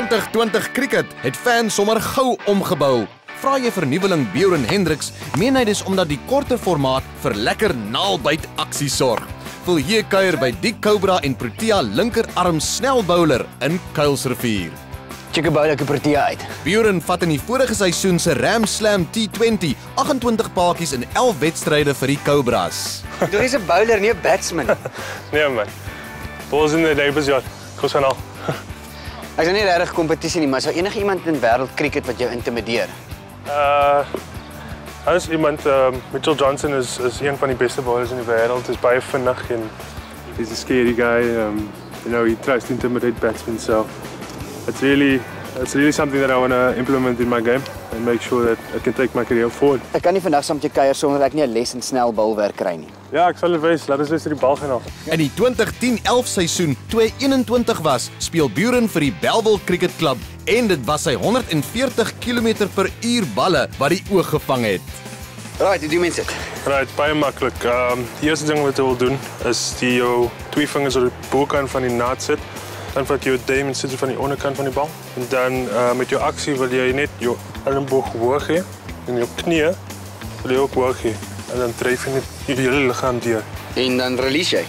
2020 cricket het fans sommer gou omgebou. Vra jy vernuweling Bjorn Hendricks, meen hy dis omdat die korter formaat vir lekker naalbyt aksie sorg. Wil jy kuier by die Cobra en Protea linkerarm snelbowler in Kuilsrivier. Chicka bowler ke Protea uit. Bjorn vat in die vorige seisoen se Ram Slam T20 28 paadjies in 11 wedstryde vir die Cobras. Dit is 'n bowler, nie 'n batsman. Nee man, balls in the neighbours yard, koos aan al. Ek is nie regtig kompetisie nie, maar is daar enige iemand in wêreld cricket wat jou intimideer? As iemand, Mitchell Johnson is een van die beste bowlers in die wêreld, is baie vinnig en he's a scary guy, you know, he tries to intimidate batsmen, so it's really something that I want to implement in my game and make sure that I can take my career forward. Ek kan nie vandag saam met jou kuier sonder ek nie 'n les in snel bowlwerk kry nie. Ja, ek sal dit wys, laat ons die bal gaan af. In die 2010-11 seisoen, toe hy 21 was, speel Bjorn vir die Bellville Cricket Club en dit was sy 140 km/h balle wat die oog gevang het. Right, hoe doen mense dit? Right, baie maklik. Die eerste ding wat jy wil doen is jou twee vingers op die bokant van die naad sit. Dan vat jy jou duim en sit jy van die onderkant van die bal. En dan met jou aksie wil jy net jou elleboog hoog hê en jou knie wil jy ook hoog hê. En dan dryf jy net die hele liggaam deur. En dan release jy.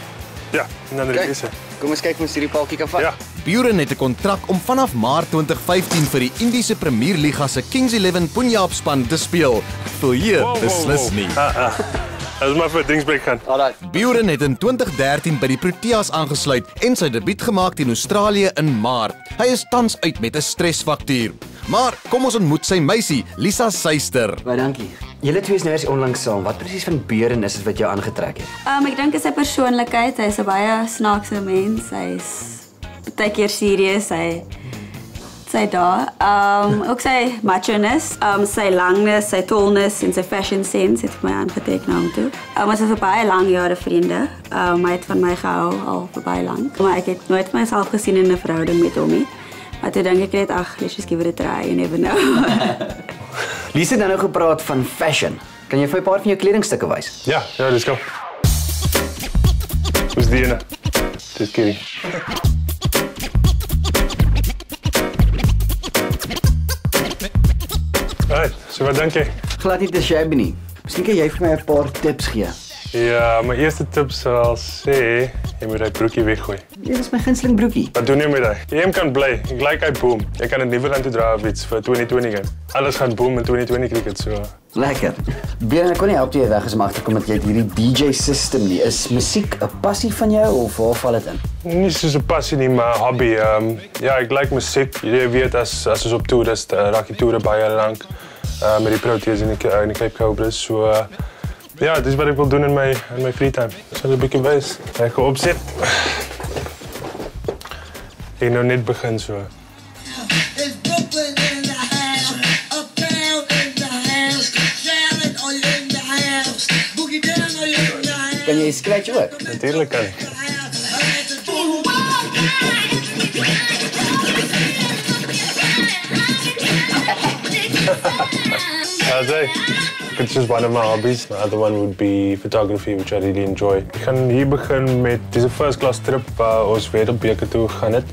Ja, en dan release jy. Kom ons kyk of ons hierdie paaltjie kan vat. Ja. Bjorn het 'n kontrak om vanaf Maart 2015 vir die Indiese Premier Liga se Kings 11 Punjab span te speel. Wil jy beslis nie. Dat is maar vir dingsbreek gaan. Alright. Bjorn het in 2013 by die Proteas aangesluit en sy debuut gemaak teen Australië in Maart. Hy is tans uit met 'n stresfaktuur. Maar kom ons ontmoet sy meisie, Lisa Suister. Baie dankie. Julle twee is nou eers onlangs saam. Wat presies van Bjorn is dit wat jou aangetrek het? Ek dink is sy persoonlikheid. Hy's 'n baie snaakse mens. Hy's baie keer serieus. Sy daar. Ook sy macho-ness, sy langness, sy tallness en sy fashion sense het my aangetrek na hom toe. Ons is vir baie lang jare vriende. Hy het van my gehou al vir baie lank. Maar ek het nooit myself gesien in 'n verhouding met hom nie. Maar toe dink ek net, let's just give it a try, you never know. Lisa het nou gepraat van fashion. Kan jy vir 'n paar van jou kledingstukke wys? Ja, let's go. Soos die ene. Just kidding. Right, so wat dink jy? Glad nie te shabby nie. Miskien kan jy vir my 'n paar tips gee. Ja, my eerste tip sal sê, jy moet daai broekie weggooi. Dit is my gunsteling broekie. Wat doen jy met hy? Die hemp kan bly, ek like hy boom. Jy kan dit Nieuweland toe dra of iets vir 2020 game. Alles gaan boom in 2020 cricket, so. Lekker. Bjorn, ek kon nie help toe jy weg is om agterkom dat jy hierdie DJ system nie. Is musiek 'n passie van jou of waar val dit in? Nie soos 'n passie nie, maar 'n hobby. Ja, ek like musiek. Jy weet as ons op toer is, raak die toere baie lank met die Proteas en die Cape Cobras, so ja, dis wat ek wil doen in my free time. So 'n bietjie wys. Ek gaan opsit. Ek nou net begin so. Kan jy scratch ook? Natuurlijk kan ek. It's just one of my hobbies. My other one would be photography, which I really enjoy. Ik ga hier beginnen met deze first class trip waar ons wereldbeker toe gaan het.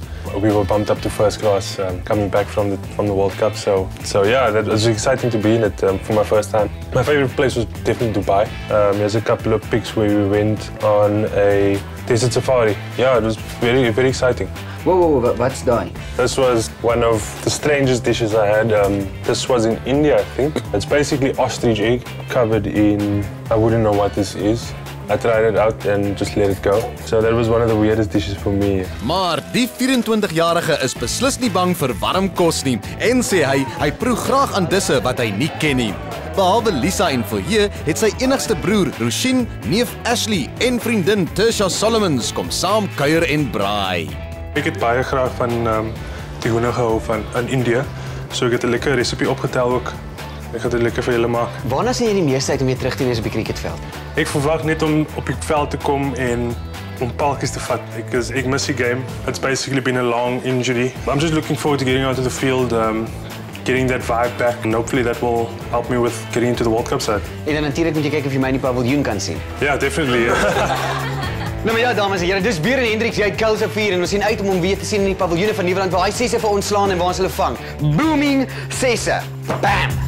We were bumped up to first class coming back from the World Cup. So yeah, that was exciting to be in it for my first time. My favorite place was definitely Dubai. There's a couple of pics where we went on a desert safari. Yeah, it was very, very exciting. Whoa, what's that? This was one of the strangest dishes I had. This was in India, I think. It's basically ostrich egg covered in, I wouldn't know what this is. I tried it out and just let it go. So that was one of the weirdest dishes for me. Maar die 24-jarige is beslis nie bang vir warm kos nie en sê hy proe graag aan disse wat hy nie ken nie. Behalwe Lisa en Foye het sy enigste broer, Rushin, neef Ashley en vriendin Tersia Solomons kom saam kuier en braai. Ik het baie graag van die hoender gehou in India. So ek het 'n lekker resepie opgetel ook. Ek gaan dit lekker vir julle maak. Waarna sien jy die meeste uit om weer terug te wees op die cricketveld? Ek verwag net om op die veld te kom en om paaltjies te vat. Ek mis die game. It's basically been a long injury. I'm just looking forward to getting out of the field, getting that vibe back, and hopefully that will help me with getting into the World Cup side. En dan natuurlik moet jy kyk of jy my in die paviljoen kan sien. Yeah, definitely. Yeah. Nou maar ja, dames en heren, dis weer in Hendrix, jy het Kouse 4 en ons sien uit om hom weer te sien in die paviljoene van Nieuweland waar hy sesse vir ons slaan en waar ons hulle vang. Booming sesse. Bam!